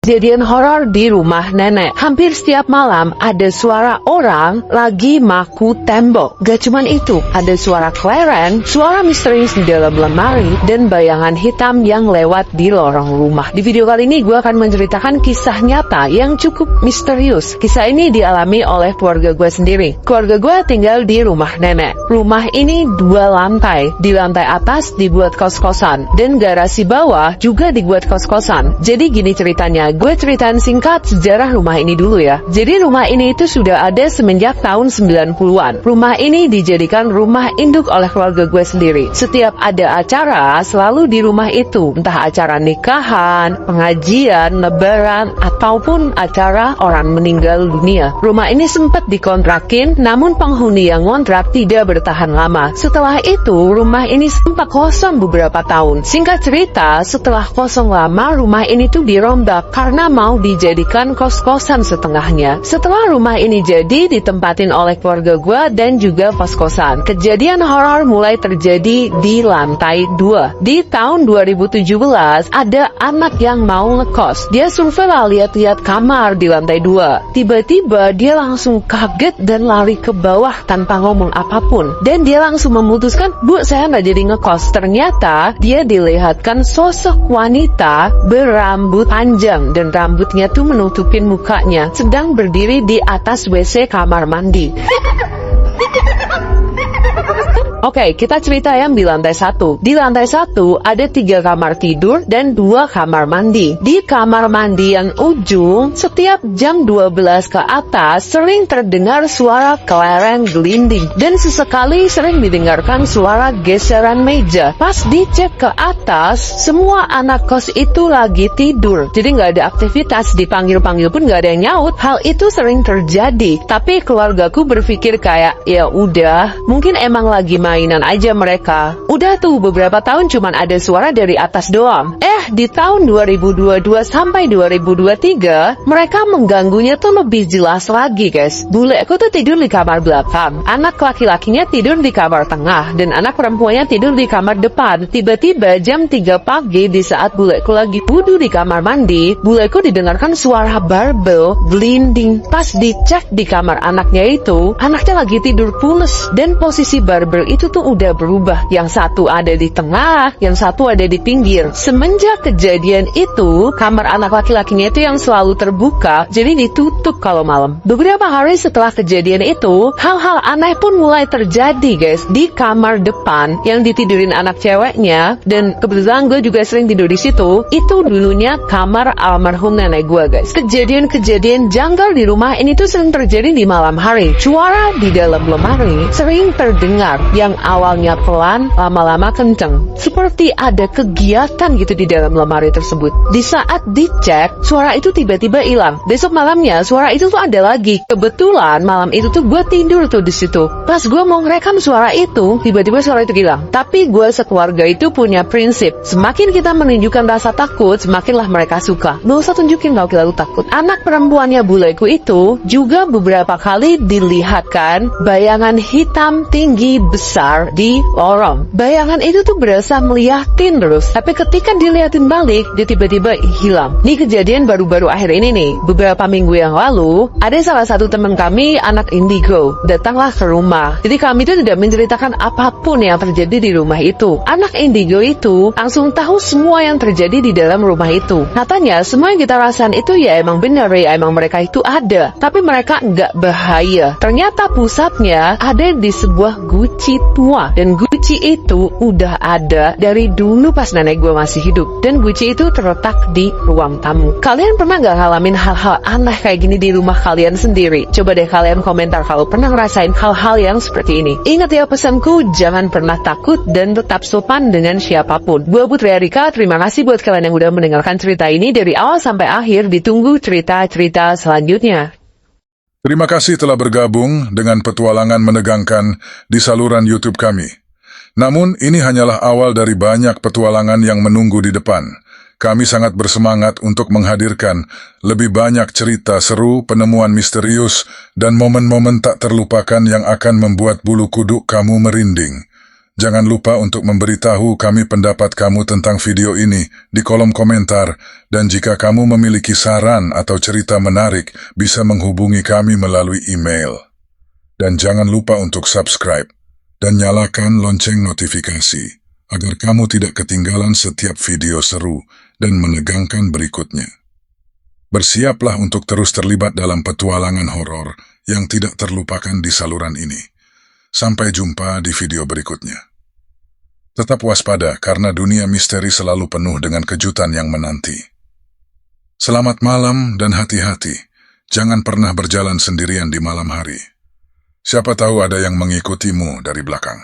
Kejadian horor di rumah nenek. Hampir setiap malam ada suara orang lagi maku tembok. Gak cuman itu, ada suara kelereng, suara misterius di dalam lemari, dan bayangan hitam yang lewat di lorong rumah. Di video kali ini gue akan menceritakan kisah nyata yang cukup misterius. Kisah ini dialami oleh keluarga gue sendiri. Keluarga gue tinggal di rumah nenek. Rumah ini 2 lantai. Di lantai atas dibuat kos-kosan, dan garasi bawah juga dibuat kos-kosan. Jadi gini ceritanya. Gue ceritain singkat sejarah rumah ini dulu ya. Jadi rumah ini itu sudah ada semenjak tahun 90-an. Rumah ini dijadikan rumah induk oleh keluarga gue sendiri. Setiap ada acara, selalu di rumah itu. Entah acara nikahan, pengajian, lebaran, ataupun acara orang meninggal dunia. Rumah ini sempat dikontrakin, namun penghuni yang ngontrak tidak bertahan lama. Setelah itu, rumah ini sempat kosong beberapa tahun. Singkat cerita, setelah kosong lama, rumah ini tuh dirombak karena mau dijadikan kos-kosan setengahnya. Setelah rumah ini jadi, ditempatin oleh keluarga gue dan juga kos-kosan. Kejadian horor mulai terjadi di lantai 2. Di tahun 2017, ada anak yang mau ngekos. Dia survei lah lihat-lihat kamar di lantai 2. Tiba-tiba dia langsung kaget dan lari ke bawah tanpa ngomong apapun. Dan dia langsung memutuskan, "Bu, saya nggak jadi ngekos." Ternyata dia dilihatkan sosok wanita berambut panjang dan rambutnya tuh menutupin mukanya, sedang berdiri di atas WC kamar mandi. Oke, kita cerita yang di lantai 1. Di lantai 1 ada 3 kamar tidur dan 2 kamar mandi. Di kamar mandi yang ujung, setiap jam 12 ke atas sering terdengar suara kelereng gelinding, dan sesekali sering didengarkan suara geseran meja. Pas dicek ke atas, semua anak kos itu lagi tidur. Jadi nggak ada aktivitas, dipanggil-panggil pun nggak ada yang nyaut. Hal itu sering terjadi, tapi keluargaku berpikir kayak, ya udah, mungkin emang lagi mainan aja mereka. Udah tuh beberapa tahun cuman ada suara dari atas doang. Di tahun 2022 sampai 2023, mereka mengganggunya tuh lebih jelas lagi, guys. Buleku tuh tidur di kamar belakang, anak laki-lakinya tidur di kamar tengah, dan anak perempuannya tidur di kamar depan. Tiba-tiba jam 3 pagi di saat buleku lagi wudhu di kamar mandi, buleku didengarkan suara barbel glinding. Pas dicek di kamar anaknya itu, anaknya lagi tidur pules, dan posisi barbel itu tuh udah berubah. Yang satu ada di tengah, yang satu ada di pinggir. Semenjak kejadian itu, kamar anak laki-lakinya itu yang selalu terbuka, jadi ditutup kalau malam. Beberapa hari setelah kejadian itu, hal-hal aneh pun mulai terjadi, guys. Di kamar depan yang ditidurin anak ceweknya, dan kebetulan gue juga sering tidur di situ, itu dulunya kamar almarhum nenek gue, guys. Kejadian-kejadian janggal di rumah ini tuh sering terjadi di malam hari. Suara di dalam lemari sering terdengar, yang awalnya pelan, lama-lama kenceng. Seperti ada kegiatan gitu di dalam lemari tersebut. Di saat dicek, suara itu tiba-tiba hilang. Besok malamnya, suara itu tuh ada lagi. Kebetulan malam itu tuh gue tidur tuh di situ. Pas gue mau ngerekam suara itu, tiba-tiba suara itu hilang. Tapi gue sekeluarga itu punya prinsip, semakin kita menunjukkan rasa takut, semakinlah mereka suka. Gak usah tunjukin kalau kita tuh takut. Anak perempuannya buleku itu juga beberapa kali dilihatkan bayangan hitam tinggi besar di lorong. Bayangan itu tuh berasa melihatin terus, tapi ketika dilihatin balik, dia tiba-tiba hilang. Ini kejadian baru-baru akhir ini nih. Beberapa minggu yang lalu, ada salah satu teman kami, anak indigo, datanglah ke rumah. Jadi kami itu tidak menceritakan apapun yang terjadi di rumah itu. Anak indigo itu langsung tahu semua yang terjadi di dalam rumah itu. Katanya, semua yang kita rasain itu ya emang benar, ya emang mereka itu ada. Tapi mereka nggak bahaya. Ternyata pusatnya ada di sebuah guci tua. Dan guci itu udah ada dari dulu pas nenek gue masih hidup. Dan guci itu terletak di ruang tamu. Kalian pernah gak ngalamin hal-hal aneh kayak gini di rumah kalian sendiri? Coba deh kalian komentar kalau pernah ngerasain hal-hal yang seperti ini. Ingat ya pesanku, jangan pernah takut dan tetap sopan dengan siapapun. Gue Putri Arika, terima kasih buat kalian yang udah mendengarkan cerita ini dari awal sampai akhir. Ditunggu cerita-cerita selanjutnya. Terima kasih telah bergabung dengan petualangan menegangkan di saluran YouTube kami. Namun, ini hanyalah awal dari banyak petualangan yang menunggu di depan. Kami sangat bersemangat untuk menghadirkan lebih banyak cerita seru, penemuan misterius, dan momen-momen tak terlupakan yang akan membuat bulu kuduk kamu merinding. Jangan lupa untuk memberitahu kami pendapat kamu tentang video ini di kolom komentar, dan jika kamu memiliki saran atau cerita menarik, bisa menghubungi kami melalui email. Dan jangan lupa untuk subscribe dan nyalakan lonceng notifikasi, agar kamu tidak ketinggalan setiap video seru dan menegangkan berikutnya. Bersiaplah untuk terus terlibat dalam petualangan horor yang tidak terlupakan di saluran ini. Sampai jumpa di video berikutnya. Tetap waspada karena dunia misteri selalu penuh dengan kejutan yang menanti. Selamat malam dan hati-hati. Jangan pernah berjalan sendirian di malam hari. Siapa tahu ada yang mengikutimu dari belakang.